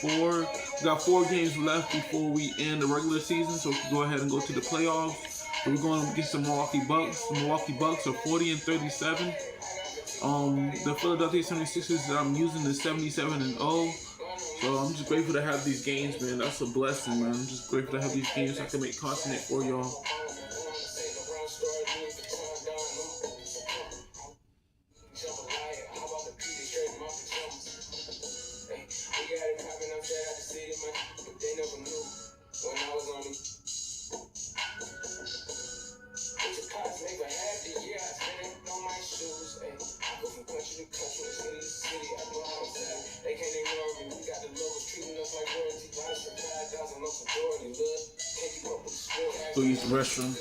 We got 4 games left before we end the regular season, so we can go ahead and go to the playoffs. So we're going against the Milwaukee Bucks. The Milwaukee Bucks are 40-37. The Philadelphia 76ers that I'm using is 77-0. So I'm just grateful to have these games, man. That's a blessing, man. I'm just grateful to have these games so I can make content for y'all. Go use the restroom.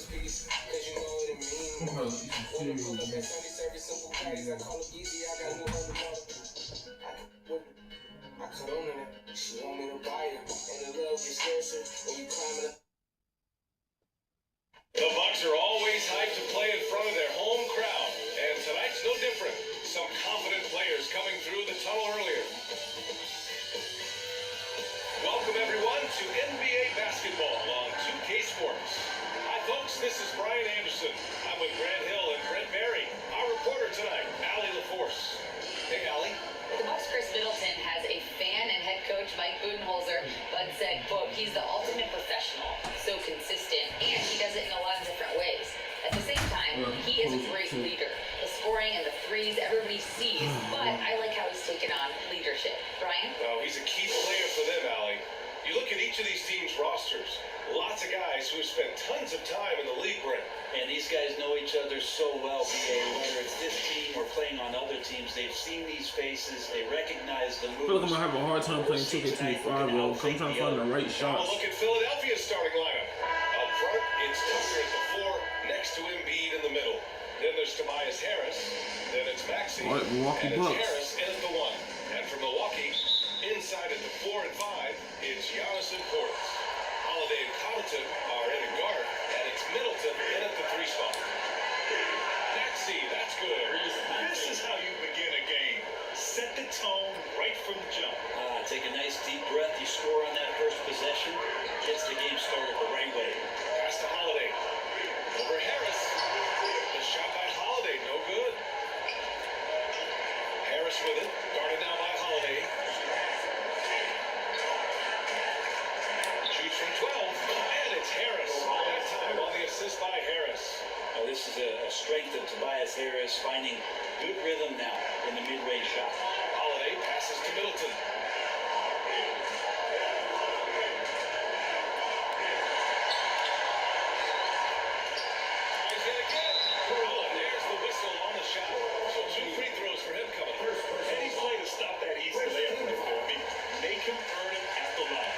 The Bucks are always hyped to play in front of their home crowd, and tonight's no different. Some confident players coming through the tunnel earlier. Welcome everyone to NBA basketball on 2K Sports. Hi folks, this is Brian Anderson. I'm with Grant Hill and Brent Berry. Our reporter tonight, Allie LaForce. Hey Allie. The Bucks' Chris Middleton has a fan and head coach Mike Budenholzer. Bud said, quote, he's the ultimate professional, so consistent, and he does it in a lot of different ways. At the same time, he is a great leader. The scoring and the threes everybody sees, but I like how he's taken on leadership. Brian? Well, he's a key player for them, Allie. You look at each of these teams' rosters, lots of guys who have spent tons of time in the league, Brent. And these guys know each other so well, BA, whether it's this team or playing on other teams. They've seen these faces. They recognize the moves. I feel like I'm going to have a hard time playing 2K25, bro. I'm trying to find the right shots. Look at Philadelphia's starting lineup. Up front, it's Tucker at the 4, next to Embiid in the middle. Then there's Tobias Harris. Then it's Maxey. All right, Milwaukee and Bucks. it's Harris in at the 1. And for Milwaukee, inside at the 4 and 5, it's Giannis and Portis. Holiday and Connaughton are in at guard, and it's Middleton in at the 3 spot. Maxey, that's good. This is how you begin a game. Set the tone right from the jump. Take a nice deep breath. You score on that first possession. Gets the game started the right way. Pass to Holiday. Over Harris. The shot by Holiday, no good. Harris with it. Guarded now by Holiday. Shoots from 12. And it's Harris. That time on the assist by Harris. This is a strength of Tobias Harris, finding good rhythm now in the mid-range shot. Holiday passes to Middleton. Tries yet again. Oh, there's the whistle on the shot. So 2 free throws for him coming. Any play to stop that easy layup from him. Make him earn it at the line.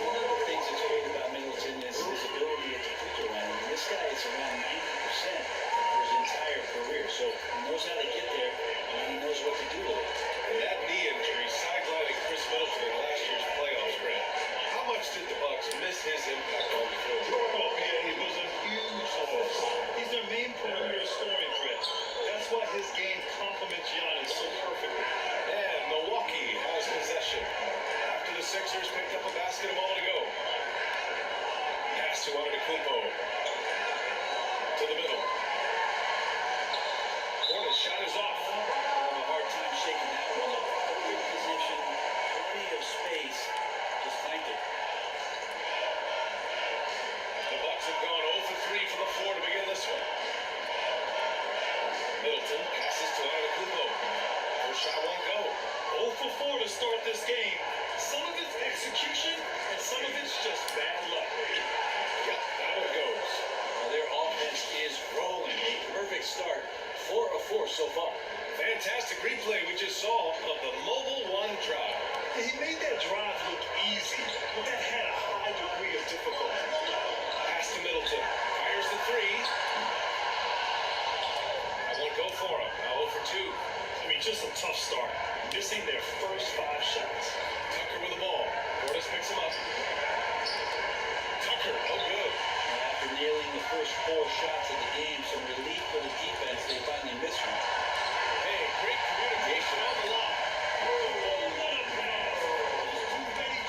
One of the things that's great about Middleton is his ability at the free throw line. And this guy is around 90% for his entire career. So he knows how to get there, and he knows what to do with it. And that knee injury sidelining Chris Middleton in last year's playoffs, Grant. How much did the Bucks miss his impact on the floor? Oh, yeah, he was a huge loss. He's their main perimeter scoring threat. That's why his game complements Giannis so perfectly. And Milwaukee has possession. After the Sixers picked up a basket a moment ago. Pass to Antetokounmpo. To the middle. Portis' shot is off. Have a hard time shaking that one up. Perfect position, plenty of space. Just find it. The Bucks have gone 0 for 3 from the floor to begin this one. Middleton passes to Antetokounmpo. First shot won't go. 0 for 4 to start this game. Some of it's execution, and some of it's just bad luck. Yep, that one goes. Well, their offense is rolling. A perfect start. 4 of 4 so far. Fantastic replay we just saw of the Mobile 1 drive. He made that drive look easy, but that had a high degree of difficulty. Pass to Middleton. Fires the 3. That won't go for him. Now 0 for 2. I mean, just a tough start. Missing their first 5 shots. Tucker with the ball. Portis picks him up. Tucker, oh good. After nailing the first 4 shots of the game, some relief for the defense. They finally missed one. Hey, great communication on the line. Oh, what a pass. Too many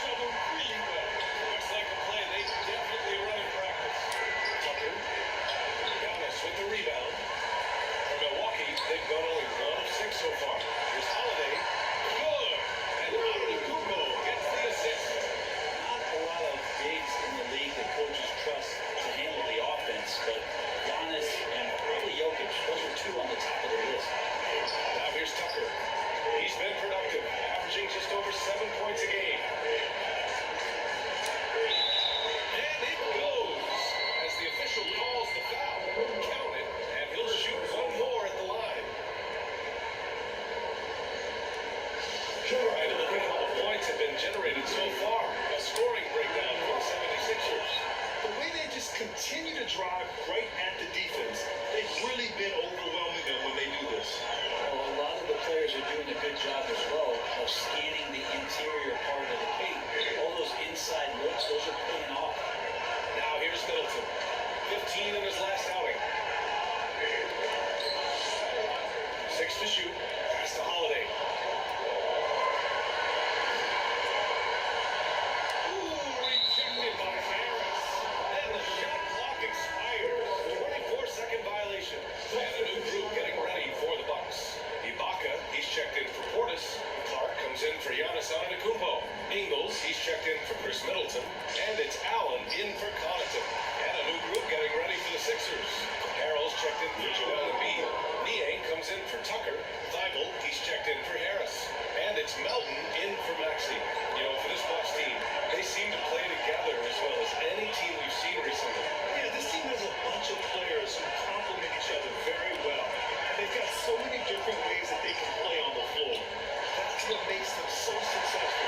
Middleton, and it's Allen in for Connaughton. And a new group getting ready for the Sixers. Harrell's checked in for Joel Embiid. Niang comes in for Tucker. Thibault, he's checked in for Harris. And it's Melton in for Maxey. You know, for this Bucks team, they seem to play together as well as any team we've seen recently. Yeah, this team has a bunch of players who complement each other very well. And they've got so many different ways that they can play on the floor. That's what makes them so successful.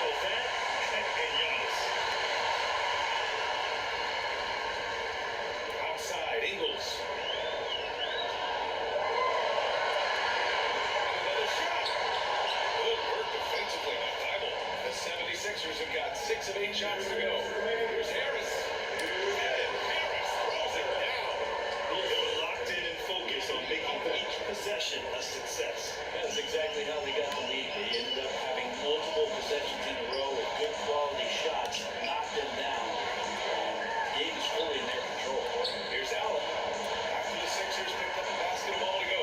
Well, that and Giannis. Outside, Ingles. Another shot. Good work defensively by Thibault. The 76ers have got 6 of 8 shots to go. Here's Harris. And Harris throws it down. They were locked in and focused on making each possession a success. That's exactly how they got the lead. They ended up having multiple possessions in a row with good quality shots, knocked them down. The game is fully in their control. Here's Allen. After the Sixers picked up a basket, a ball to go.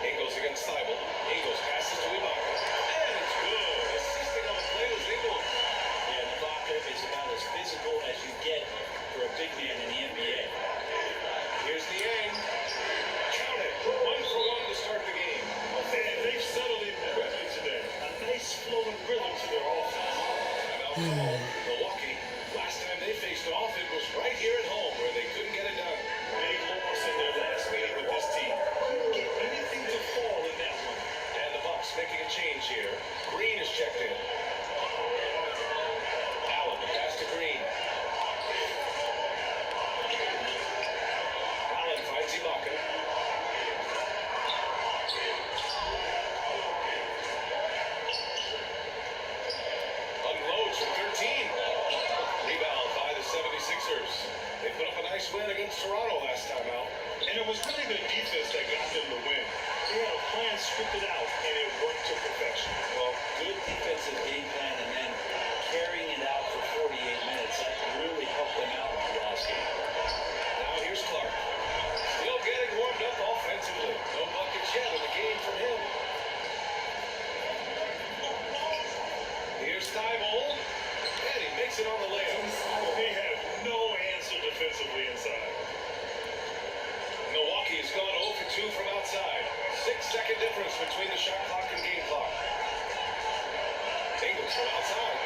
Ingles against Thibault. Ingles passes to Ibaka. And it's good. Assisting on the play was Ingles. Yeah, Ibaka is about as physical as you get for a big man in the NBA. Here's Niang. Count it. 1 for 1 to start the game. And they've settled in quickly today. A nice flowing rhythm to their offense. Timeout call. Milwaukee. Last time they faced off, it was right here at home where they couldn't get it done. Big loss in their last meeting with this team. Couldn't get anything to fall in that one. And the Bucks making a change here. Green is checked in. Allen, the pass to Green. Allen finds Ibaka. Unloads from 13. Rebound by the 76ers. They put up a nice win against Toronto last time out. And it was really their defense that got them the win. They had a plan scripted out, and it worked to perfection. Well, good defensive game plan and then carrying it out for 48 minutes. That really helped them out in the last game. Now here's Clark. Still getting warmed up offensively. No buckets yet in the game from him. Here's Thibault. And he makes it on the layup. They have no answer defensively inside. Milwaukee has gone 0 for 2 from outside. 6-second difference between the shot clock and game clock. Ingles from outside.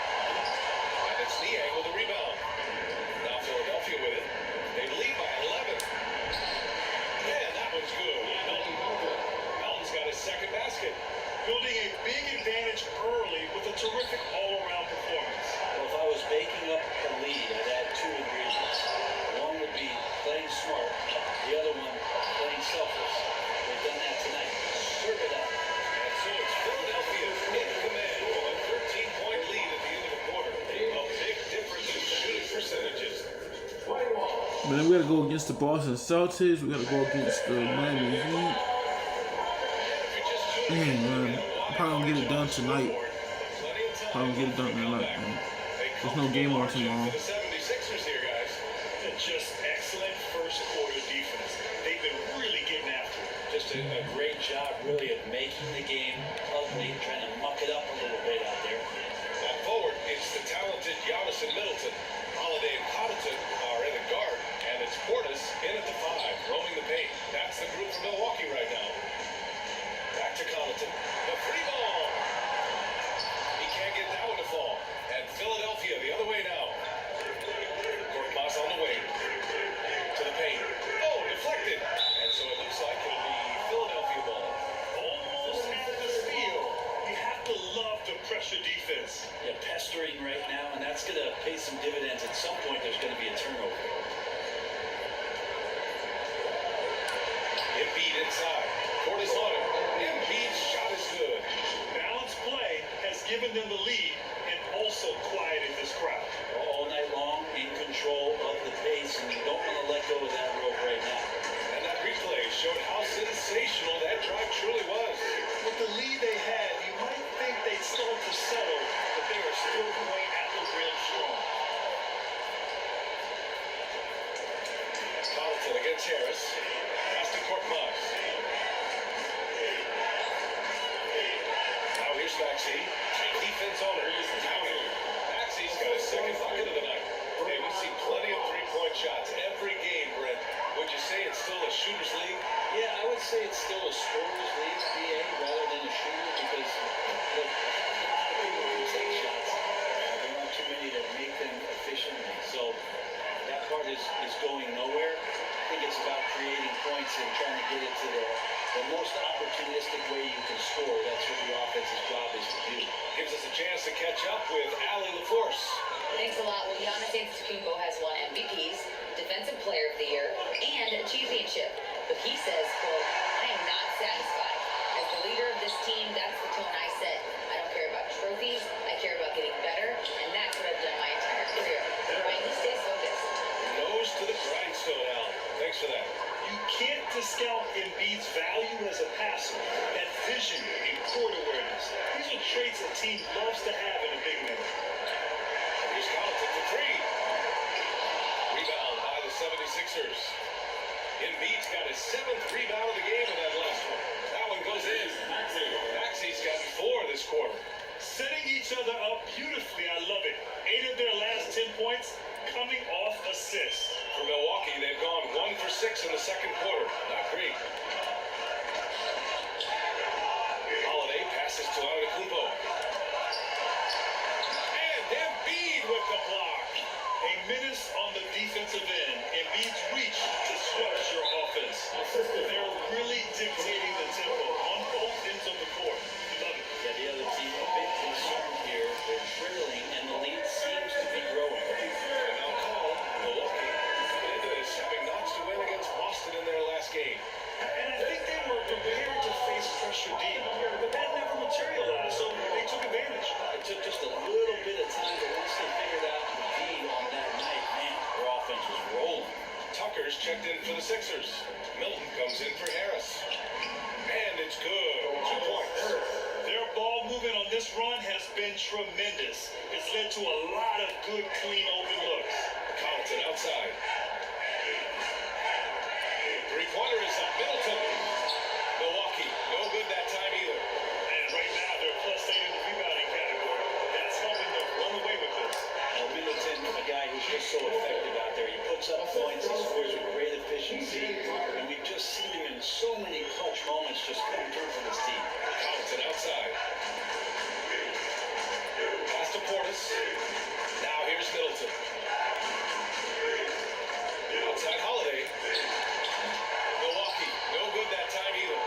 And it's Niang with the rebound. Now Philadelphia with it. They lead by 11. Man, that one's good. Melton's got his second basket. Building a big advantage early with a terrific all-around performance. Well, if I was baking up a lead, I'd add 2 ingredients. One would be playing smart. The other one, playing selfless. They've done that tonight. Serve it up. And so it's Philadelphia in command with a 13-point lead at the end of the quarter. A big difference in shooting percentages. But then we gotta go against the Boston Celtics. We gotta go against the Miami Heat. Man, I'm probably gonna get it done tonight. Probably gonna get it done tonight, man. There's no game on tomorrow. The 76ers here, guys. And just excellent first quarter defense. They've been really getting after it. Just a great job, really, of making the game ugly, trying to muck it up a little bit out there. At forward, it's the talented Giannis and Middleton. Holiday and Connaughton are in the guard, and it's Portis in at the 5, roaming the paint. That's the group for Milwaukee right now. Back to Connaughton. The free ball. He can't get that one to fall. And Philadelphia the other way now. Korkmaz on the way. To the paint. Oh, deflected. And so it looks like it'll be Philadelphia ball. Almost had the steal. You have to love the pressure defense. Yeah, pestering right now, and that's going to pay some dividends. At some point, there's going to be a turnover. Embiid inside. Portis on it. Embiid's shot is good. Balanced play has given them the lead and also quieted this crowd. All night long, in control of the pace, and you don't want to let go of that rope right now. And that replay showed how sensational that drive truly was. With the lead they had, you might think they'd start to settle, but they are still going at the rim strong. Connaughton against Harris. Pass to Korkmaz. Now here's Maxey. defense on it. Counting. Maxey's got his second bucket of the night. Hey, we see plenty of three-point shots every game, Brent. Would you say it's still a shooter's league? Yeah, I would say it's still a scorer's league, BA, rather than a shooter, because look, a lot of people can take shots. There aren't too many that make them efficiently. So that part is going nowhere. I think it's about creating points and trying to get it to the most opportunistic way you can score. That's what the offense's job is to do. Gives us a chance to catch up with Allie LaForce. Thanks a lot. Well, Giannis Antetokounmpo has won MVPs, Defensive Player of the Year, and a championship. But he says, quote, I am not satisfied. As the leader of this team, that's the tone I set. I don't care about trophies. I care about getting better, and that's what I've done my entire career. Right? He stays focused. Nose to the grindstone, Al. Thanks for that. You can't discount Embiid's value as a passer, that vision and court awareness. These are traits a team loves to have in a big man. Here's Connaughton for three. Rebound by the 76ers. Embiid's got his 7th rebound of the game in that last one. That one goes in. Maxey's got 4 this quarter. Setting each other up beautifully, I love it. 8 of their last 10 points coming off assists. For Milwaukee, they've gone 1 for 6 in the second quarter. Not great. Holiday passes to Antetokounmpo. And Embiid with the block. A menace on the defensive end. Embiid's reach disrupts your offense. They're really dictating the tempo on both ends of the court. Love it. Yeah, the other team, a big concern here. They're trailing, and the lead seems to be growing. And now call Milwaukee into this, having notched a win against Boston in their last game. And I think they were prepared to face pressure deep, but that never materialized, so they took advantage. It took just a little bit of time, but once they figured out the deed on that night, man, their offense was rolling. Tucker's checked in for the Sixers. Milton comes in for Harris. And it's good. 2 points. Their ball movement on this run has been tremendous. It's led to a lot of good, clean, open looks. Connaughton outside. Three-pointer is up. Middleton. Milwaukee. No good that time either. And right now, they're +8 in the rebounding category. That's helping them run away with this. Middleton, a guy who's just so effective out there. He puts up points, he scores with great efficiency, and we've just seen him in so many clutch moments just come through for this team. Connaughton outside. Pass to Portis. Now here's Middleton. Outside Holiday. Milwaukee, no good that time either.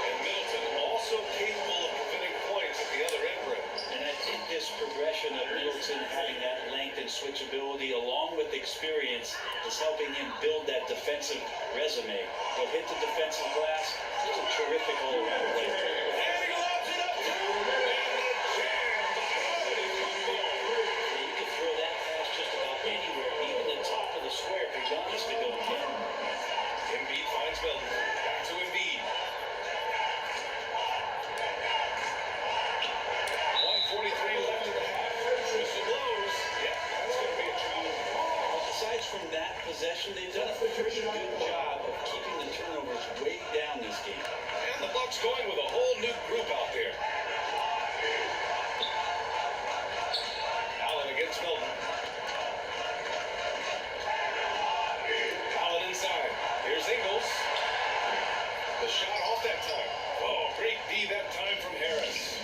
And Middleton also capable of preventing points at the other end, Brett. And I think this progression of Middleton having that length and switchability along with experience is helping him build that defensive resume. He'll hit the defensive glass. He's a terrific all-around player. And he lobs it up to and the jam by Antetokounmpo. You can throw that pass just about anywhere, even the top of the square for Giannis to go and get. Embiid finds Milton. Back to Embiid. 1:43 left in the half. Whistle blows. Yeah, that's going to be a foul. Aside from that possession, they've done a pretty good job of keeping the turnovers way down this game. And the Bucks going with a whole new group out there. Allen against Milton. Allen inside. Here's Ingles. The shot off that time. Oh, great D that time from Harris.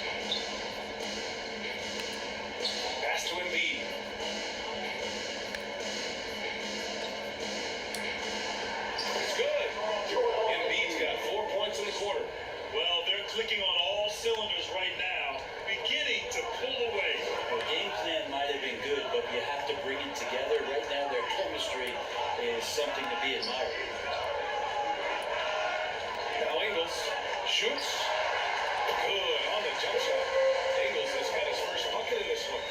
Pass to Embiid. It's good. Embiid's got 4 points in the quarter. Well, they're clicking on all cylinders right now, beginning to pull away. Their game plan might have been good, but you have to bring it together. Right now, their chemistry is something to be admired. Now Ingles shoots. Good on the jump shot. Ingles has got his first bucket in this one.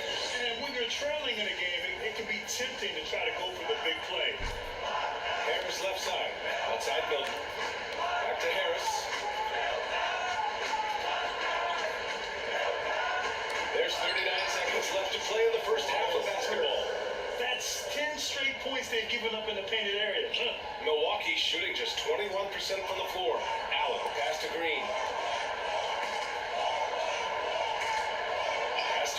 And when you're trailing in a game, it can be tempting to try to go for the big play. Harris left side. Outside Milton. Back to Harris. There's 39 seconds left to play in the first half of basketball. That's 10 straight points they've given up in the painted area. Milwaukee shooting just 21% from the floor. Allen, pass to Green. Pass to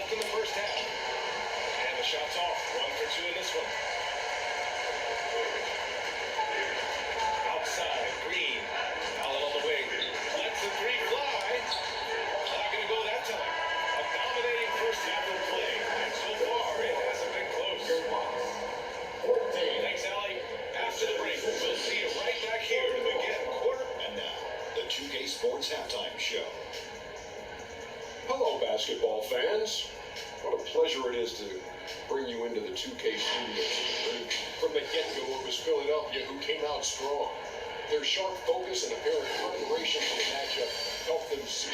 left in the first half. And the shot's off. 1 for 2 in this one. Outside, Green. Allen on the wing. Lets the three fly. Not going to go that time. A dominating first half of play. And so far, it hasn't been close. Thanks, Allie. After the break, we'll see you right back here to begin quarter. And now, the 2K Sports Halftime Show. Hello, basketball fans. What a pleasure it is to bring you into the 2K studios. From the get-go, it was Philadelphia who came out strong. Their sharp focus and apparent preparation for the matchup helped them seize.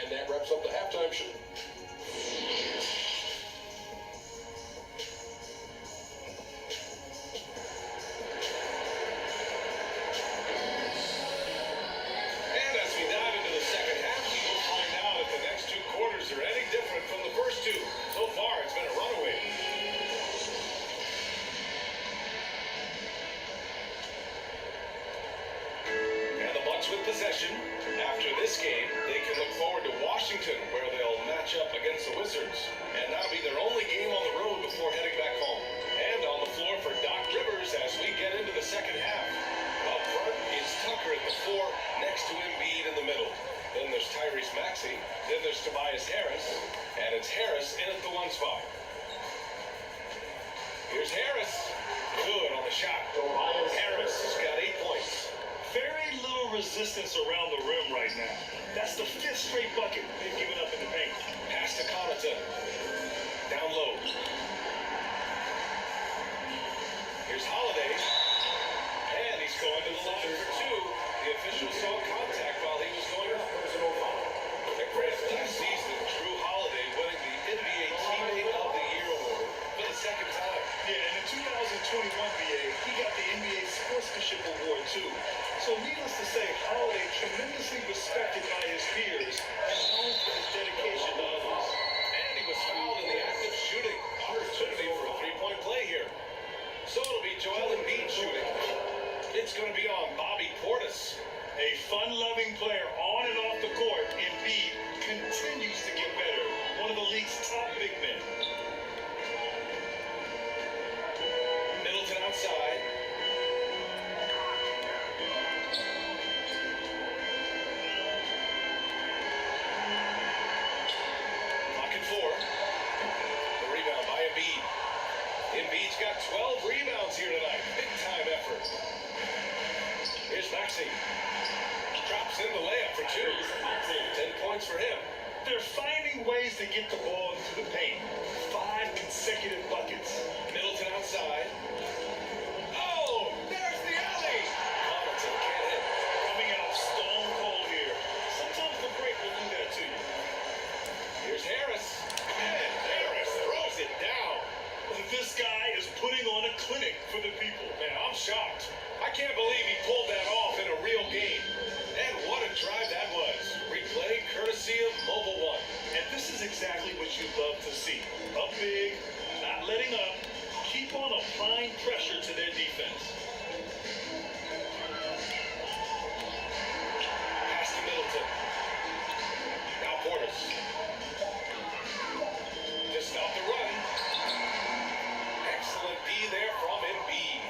And that wraps up the halftime show. And as we dive into the second half, we'll find out if the next 2 quarters are any different from the first 2. So far, it's been a runaway. And the Bucks with possession. After this game, they can look forward to Washington, where they'll match up against the Wizards. And that'll be their only game on the road before heading back home. And on the floor for Doc Rivers as we get into the second half. Up front is Tucker at the 4, next to Embiid in the middle. Then there's Tyrese Maxey. Then there's Tobias Harris. And it's Harris in at the 1 spot. Here's Harris. Good on the shot. Harris has got 8 points. Very little resistance around the rim right now. That's the 5th straight bucket they've given up in the paint. Pass to Connaughton. Down low. Here's Holiday. And he's going to the line for 2. The official saw contact while he was going up. Last season, Drew Holiday winning the NBA Teammate of the Year award for the 2nd time. Yeah, and in 2021 BA, he got the NBA Sportsmanship Award too. So needless to say, Holiday tremendously respected by his peers and known for his dedication to others. And he was fouled in the act of shooting. Opportunity for a 3-point play here. So it'll be Joel Embiid shooting. It's going to be on Bobby Portis. A fun-loving player on and off the court, Embiid continues to get better. One of the league's top big men. Middleton outside. Clock at 4. The rebound by Embiid. Embiid's got 12 rebounds here tonight. Big time effort. Here's Maxey. Drops in the layup for 2. 10 points for him. They're finding ways to get the ball into the paint. 5 consecutive buckets. Middleton outside. Oh, there's the alley. Connaughton can't hit. Coming out stone cold here. Sometimes the break will do that to you. Here's Harris. And Harris throws it down. This guy is putting on a clinic for the people. Man, I'm shocked. I can't believe he pulled that off in a real game. And what a drive that was. Replay courtesy of Mobile One. And this is exactly what you love to see. Up big, not letting up, keep on applying pressure to their defense. Pass to Middleton. Now Portis. To stop the run. Excellent D there from Embiid.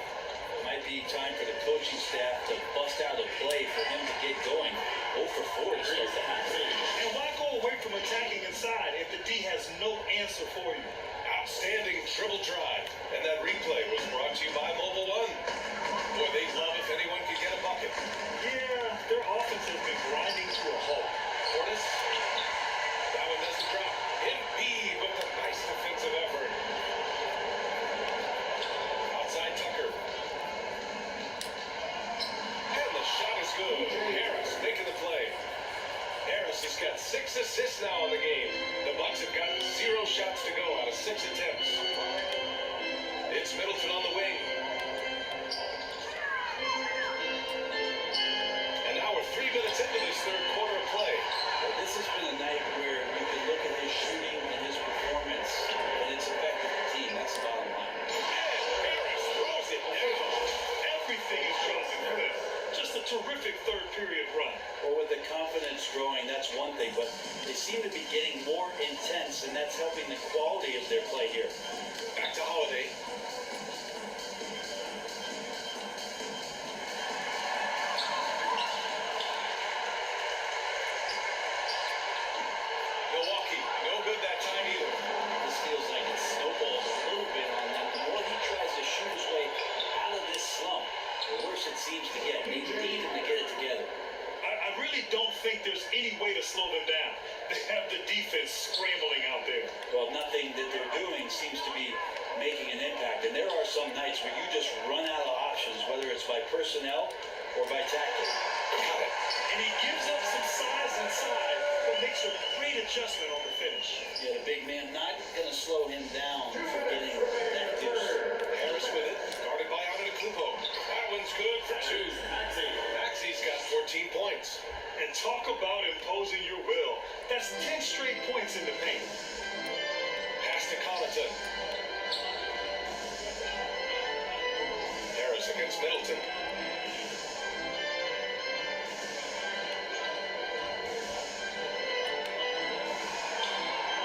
Might be time for the coaching staff to bust out a play for him to get going. 0 for 4 to start the half. And why go away from attacking inside if the D has no answer for you? Outstanding dribble drive. And that replay was brought to you by Mobile One. Boy, they'd love if anyone could get a bucket. Yeah, their offense has been grinding to a halt. Portis. That one doesn't drop. Embiid with a nice defensive effort. Outside Tucker. And the shot is good. Harris making the play. Harris has got 6 assists now in the game. The Bucks have gotten 0 shots to go out of 6 attempts. It's Middleton on the wing. And now we're 3 minutes into this 3rd quarter of play. Well, this has been a night where you can look at his shooting and his performance, and it's affected the team. That's the bottom line. And Harris throws it down. Everything is dropping for them. Just a terrific 3rd period run. Well, with the confidence growing, that's one thing, but they seem to be getting more intense, and that's helping the quality of their play here. Back to Holiday. Milwaukee, no good that time either. This feels like it snowballs a little bit on them. The more he tries to shoot his way out of this slump, the worse it seems to get. They need him to get it together. I really don't think there's any way to slow them down. They have the defense scrambling out there. Well, nothing that they're doing seems to be making an impact. And there are some nights where you just run out of options, whether it's by personnel or by tactic. Got it. And he gives up some size inside, but makes a great adjustment on the finish. Yeah, the big man not going to slow him down for getting that deuce. Harris with it, guarded by Antetokounmpo. That one's good for two. Maxi's got 14 points. And talk about imposing your will. That's 10 straight points in the paint. Pass to Connaughton. Harris against Middleton.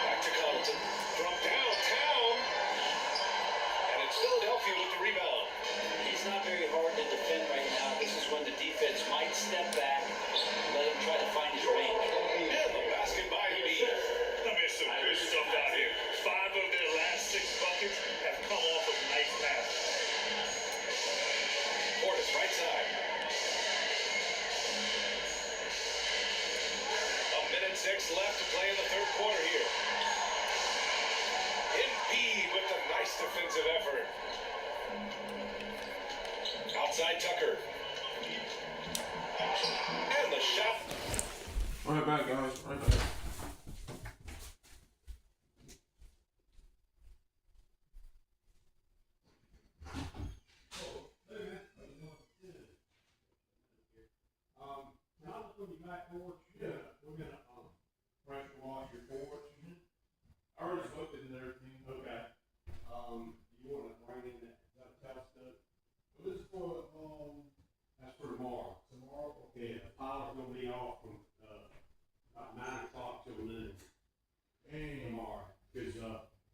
Back to Connaughton. From downtown. And it's Philadelphia with the rebound. He's not very hard to defend right now. This is when the defense might step back and let him try to find his range. And the basket by Embiid. I mean, some good stuff out here. 5 of their last 6 buckets have come off of nice passes. Portis right side. 1:06 left to play in the third quarter here. Embiid with a nice defensive effort. Outside Tucker. And the shot. Right back, guys. Right back. Now when you backboard, we're gonna pressure wash your boards. I already looked at it and everything. Okay. You wanna bring in that tell stuff? This is for That's for tomorrow. tomorrow. Yeah, the pilot's gonna be off from about 9 o'clock till noon tomorrow. Cause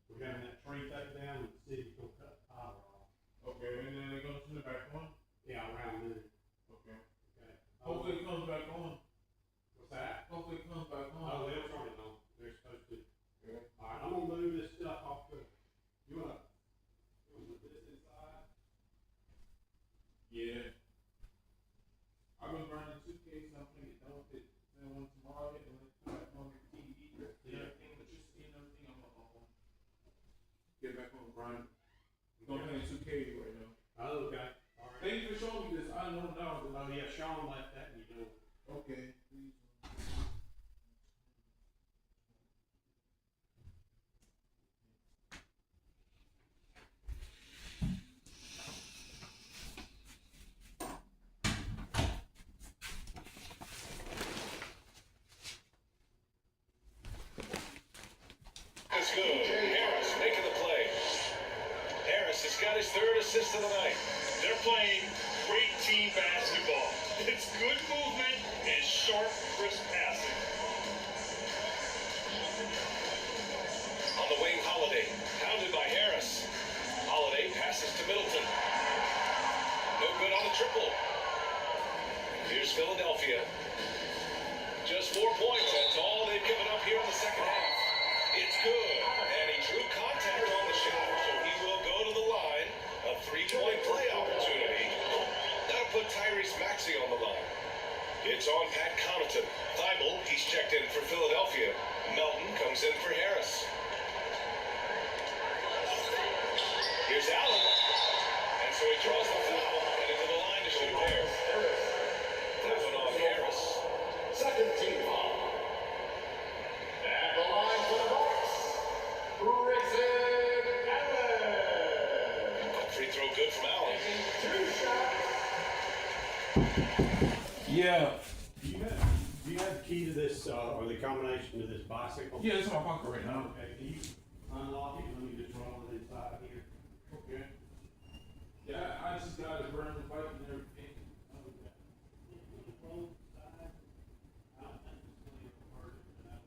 we're having that tree taken down and the city's gonna cut the power off. Okay, and then they're gonna turn it back on. Yeah, around noon. Okay. Okay. Hopefully it comes back on. What's that? Hopefully it comes back on. Oh, they'll turn it on. They're supposed to. Okay. Alright, I'm gonna move this stuff off the, you wanna put this inside? Yeah. I'm gonna burn the suitcase. I'm gonna get done with it. Then when tomorrow I get to come back on your TV and everything, electricity and everything, I'm gonna get back on the grind. I'm gonna play 2K right now. Oh, okay. Alright. Thank you for showing me this. I don't know. Oh, yeah, Sean left that in your door. Okay. Please. It's good. Harris making the play. Harris has got his 3rd assist of the night. They're playing great team basketball. It's good movement and sharp, crisp passing. On the wing, Holiday. Pounded by Harris. Holiday passes to Middleton. No good on the triple. Here's Philadelphia. Just 4 points. That's all they've given up here in the second half. It's good. And he drew contact on the shot, so he will go to the line. A 3-point play opportunity. That'll put Tyrese Maxey on the line. It's on Pat Connaughton. Thibault, he's checked in for Philadelphia. Melton comes in for Harris. Here's Allen. And so he draws the foul. Headed to the line to shoot there. That one on Harris. Second team foul. At the line for the Bucks, Grayson Allen. Free throw good from Allen. 2 shots. Yeah. Do you have the key to this, or the combination to this bicycle? Yeah, it's in my pocket right now. Okay, can you unlock it? Let me just roll it inside here. Okay. Yeah, I just got it burning the pipe and everything. Roll inside. I don't think it's really a burden, but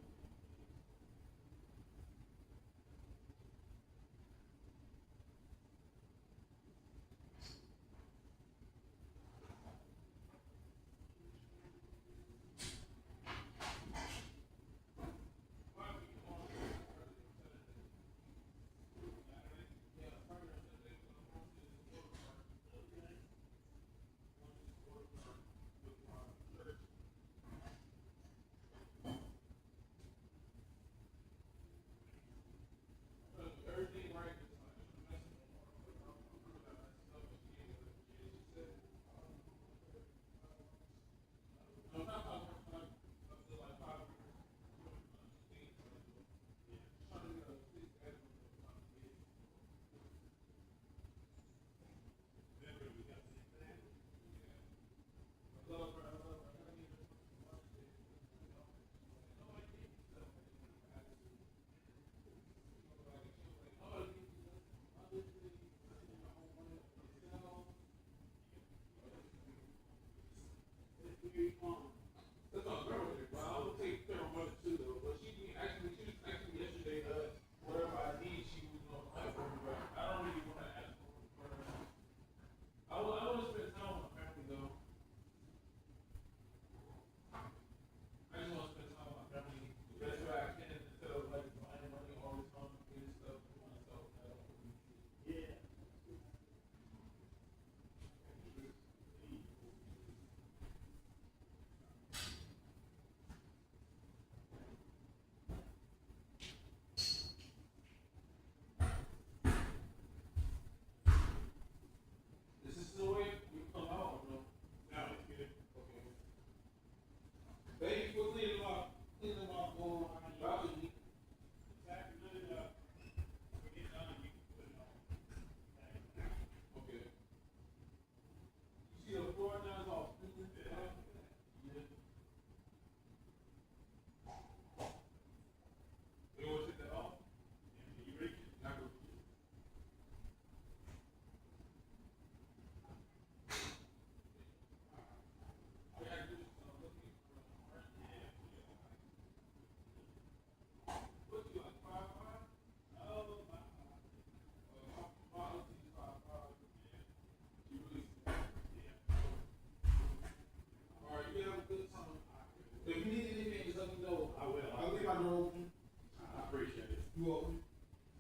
open. I appreciate it. You open.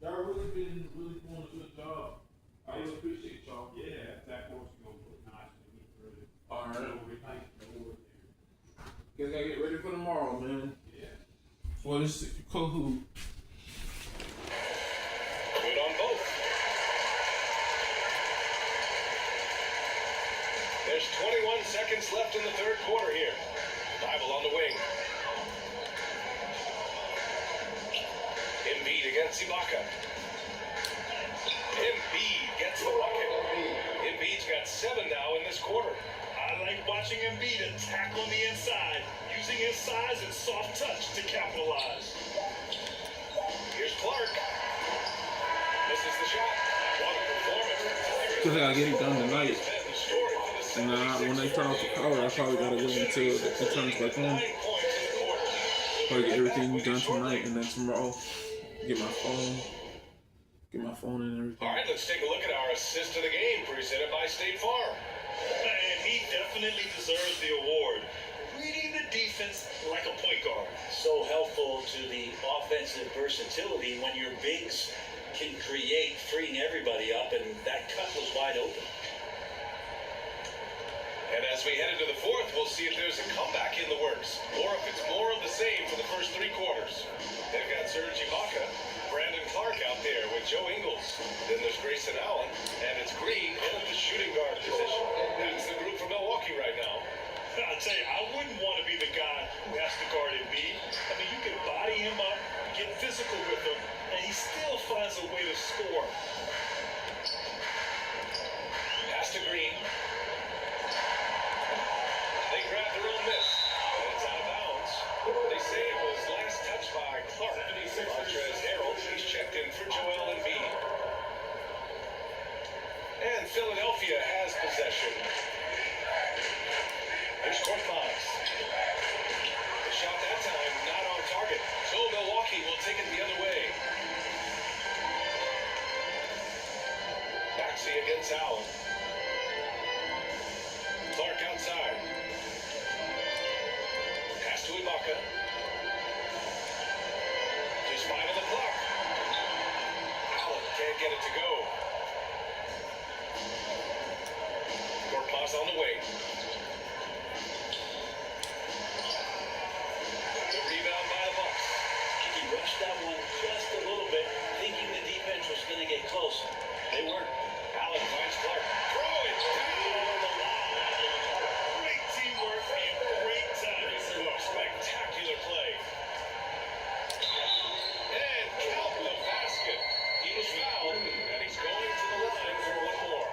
Y'all really been really doing a good job. I really appreciate y'all. Yeah, that course is gonna look nice when we get through. All right. We paint the wood Guys gotta get ready for tomorrow, man. there. Yeah. Well, this is Kohu. Good on both. There's 21 seconds left in the third quarter here. Bible on the wing. Embiid against Ibaka. Embiid gets the bucket. Embiid's got 7 now in this quarter. I like watching Embiid attack on the inside, using his size and soft touch to capitalize. Here's Clark. Misses the shot. What a performance. Cause I gotta get it done tonight. Been the story for the And when they turn off the power, I probably gotta wait until it turns back on. 9 points in the quarter. Probably get everything done tonight, and then tomorrow get my phone and everything. All right, let's take a look at our assist of the game presented by State Farm. And he definitely deserves the award. Reading the defense like a point guard. So helpful to the offensive versatility when your bigs can create, freeing everybody up, and that cut was wide open. And as we head into the fourth, we'll see if there's a comeback in the works, or if it's more of the same for the first 3 quarters. They've got Serge Ibaka, Brandon Clark out there with Joe Ingles. Then there's Grayson Allen, and it's Green in at the shooting guard position. That's the group from Milwaukee right now. I'll tell you, I wouldn't want to be the guy who has to guard Embiid. I mean, you can body him up, get physical with him, and he still finds a way to score. Pass to Green. They grab their own miss, and it's out of bounds. They say it was last touched by Clark. Montrezl Harrell, he's checked in for Joel Embiid. And Philadelphia has possession. Here's Korkmaz. The shot that time not on target. So Milwaukee will take it the other way. Maxey against Allen. Clark outside. Pass to Ibaka. Just 5 on the clock. Allen can't get it to go. Korkmaz on the wing. The rebound by the Bucks. He rushed that one just a little bit, thinking the defense was going to get close. They weren't. Allen finds Clark. Throw it down the line. Great teamwork and great timing. Spectacular play. And count the basket. He was fouled, and he's going to the line for 1 more.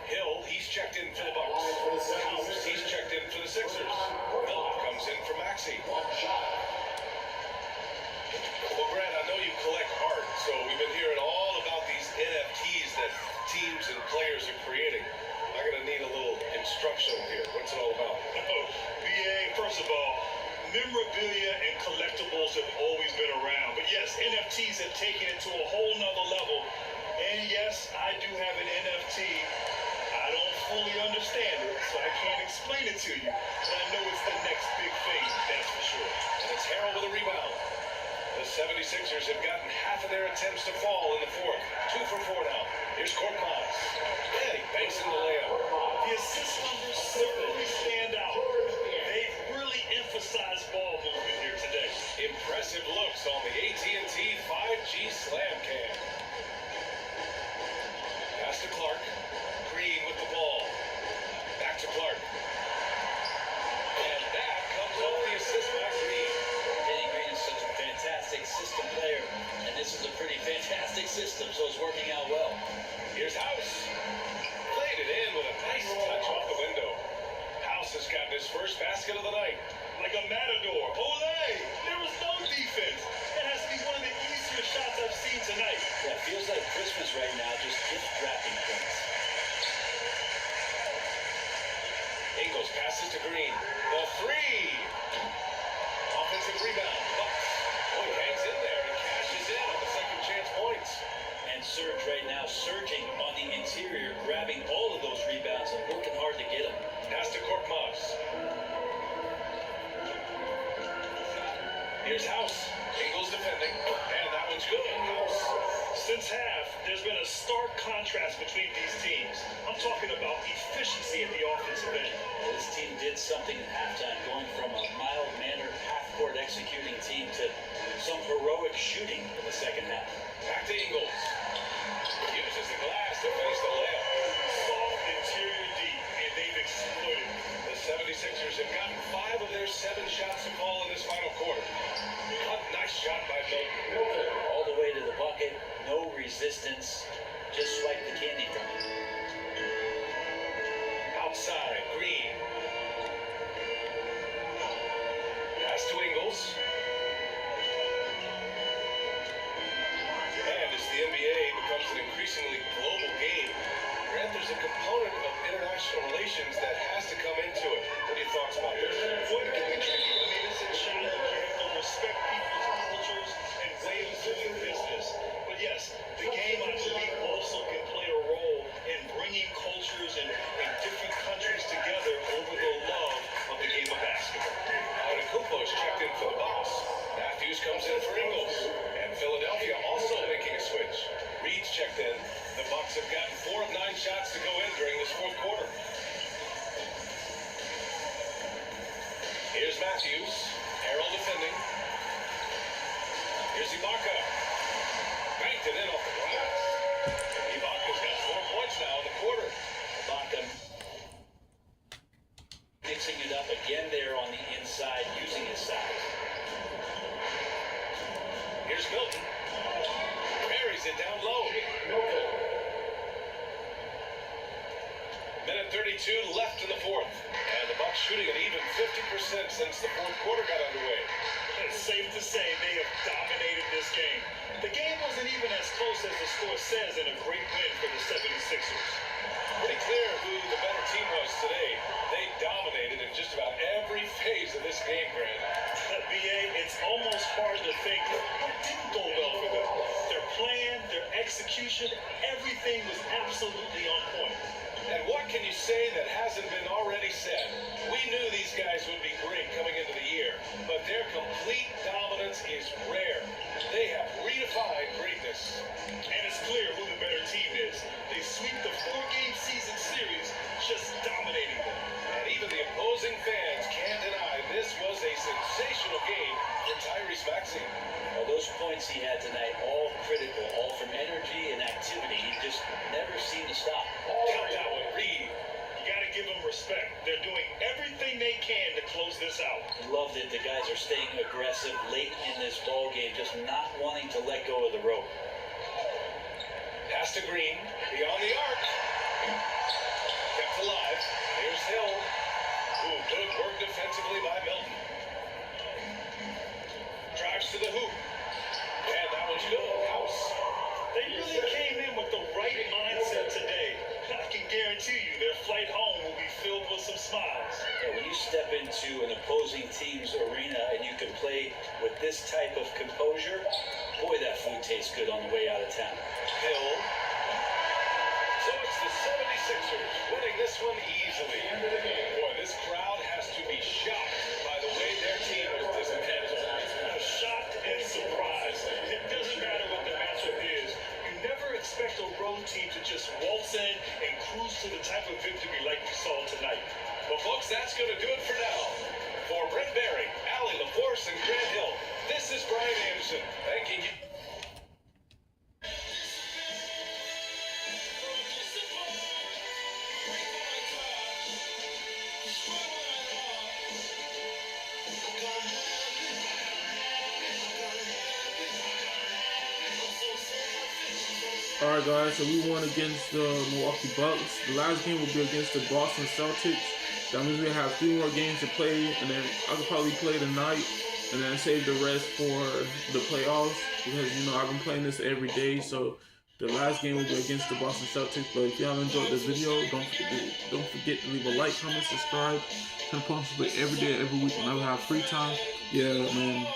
Hill, he's checked in for the Bucks. House, he's checked in for the Sixers. Miller comes in for Maxey. Well, Grant, I know you collect art, so we've been hearing all about these NFTs that teams and players are creating. I'm going to need a little instruction here. What's it all about? Oh, BA, first of all, memorabilia and collectibles have always been around. But yes, NFTs have taken it to a whole nother level. And yes, I do have an NFT. I don't fully understand it, so I can't explain it to you. But I know it's the next big thing, that's for sure. And it's Harrell with a rebound. The 76ers have gotten half of their attempts to fall in the fourth. 2 for 4 now. Here's Korkmaz. And he banks in the layup. The assist numbers certainly stand out. They've really emphasized ball movement here today. Impressive looks on the AT&T 5G Slam Cam. Pass to Clark. Green with the ball. Back to Clark. And that comes off the assist by Green. Danny Green is such a fantastic system player, and this is a pretty fantastic system, so it's working out well. Here's House. Played it in with a nice touch off the window. House has gotten his first basket of the night. Like a matador. Olé! There was no defense. That has to be one of the easier shots I've seen tonight. Yeah, it feels like Christmas right now, just gift wrapping things. Ingles passes to Green. The 3. Offensive rebound. Bucks. Oh, he hangs in there and cashes in on the second chance points. And Serge right now surging on the interior, grabbing all of those rebounds and working hard to get them. Pass to Korkmaz. Here's House. Ingles defending, and that one's good. Since half, there's been a stark contrast between these teams. I'm talking about efficiency at the offensive end. This team did something at halftime, going from a mild-mannered half-court executing team to some heroic shooting in the second half. Back to Ingles. Uses the glass to finish the layup. Soft interior deep, and they've exploited. The 76ers have gotten 5 of their 7 shots to fall in this final quarter. A nice shot by Milton. All the way to the bucket, no resistance, just swipe the candy from it. Outside, Green. Pass to Ingles. And as the NBA becomes an increasingly global game, Grant, there's a component of international relations that has to come into it. What are your thoughts about this? What can be tricky? I mean, it's a challenge. You have to respect people's cultures and ways of doing business. But yes, the game, I believe, also can play a role in bringing cultures and different countries together over the love of the game of basketball. Antetokounmpo's checked in for the Bucks. Matthews comes in for Ingles. And Philadelphia also making a switch. Reed's checked in. The Bucks have gotten 4 of 9 shots to go in during this fourth quarter. Here's Matthews. Harrell defending. Here's Ibaka. Banked it in off the glass. Ibaka's got 4 points now in the quarter. Ibaka mixing it up again there on the inside, using his size. Here's Milton. Buries it down low. Minute 32 left in the fourth. And the Bucks shooting an even 50% since the fourth quarter got underway. It's safe to say they have dominated this game. The game wasn't even as close as the score says in a great win for the 76ers. Pretty clear who the better team was today. They dominated in just about every phase of this game, Grant. BA, it's almost hard to think what didn't go well for them. Their plan, their execution, everything was absolutely on point. And what can you say that hasn't been already said? We knew these guys would be great coming into the year, but their complete dominance is rare. They have redefined greatness. And it's clear who the better team is. They sweep the 4-game season series, just dominating them. And even the opposing fans can't deny this was a sensational game for Tyrese Maxey. Well, those points he had tonight, all critical, all from energy and activity. He just never seemed to stop. Count that one, Reed. You got to give them respect. They're doing everything they can to close this out. Love that the guys are staying aggressive late in this ball game, just not wanting to let go of the rope. Pass to Green, beyond the arc. Kept alive. Here's Hill. Ooh, good work defensively by Milton. Drives to the hoop. And that one's good. House. They really came in with the right mindset today. I can guarantee you their flight home will be filled with some smiles. Yeah, when you step into an opposing team's arena and you can play with this type of composure, boy, that food tastes good on the way out of town. Hill. So it's the 76ers winning this one easily. Boy, this crowd has to be shocked by the way their team was dismantled. Shocked and surprised. It doesn't matter what the matchup is. You never expect a road team to just waltz in and cruise to the type of victory like we saw tonight. Well, folks, that's going to do it for now. For Brent Berry, Allie LaForce, and Grant Hill, this is Brian Anderson. Thanking you. Alright guys, so we won against the Milwaukee Bucks. The last game will be against the Boston Celtics. That means we have 3 more games to play, and then I could probably play tonight and then save the rest for the playoffs, because you know I've been playing this every day. So the last game will be against the Boston Celtics. But if y'all enjoyed the video, don't forget to leave a like, comment, subscribe. I'm posting it every day, every week whenever I have free time. Yeah, man.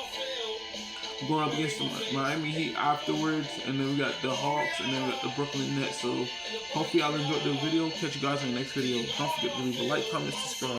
We're going up against the Miami Heat afterwards, and then we got the Hawks, and then we got the Brooklyn Nets. So hopefully y'all enjoyed the video. Catch you guys in the next video. Don't forget to leave a like, comment, subscribe.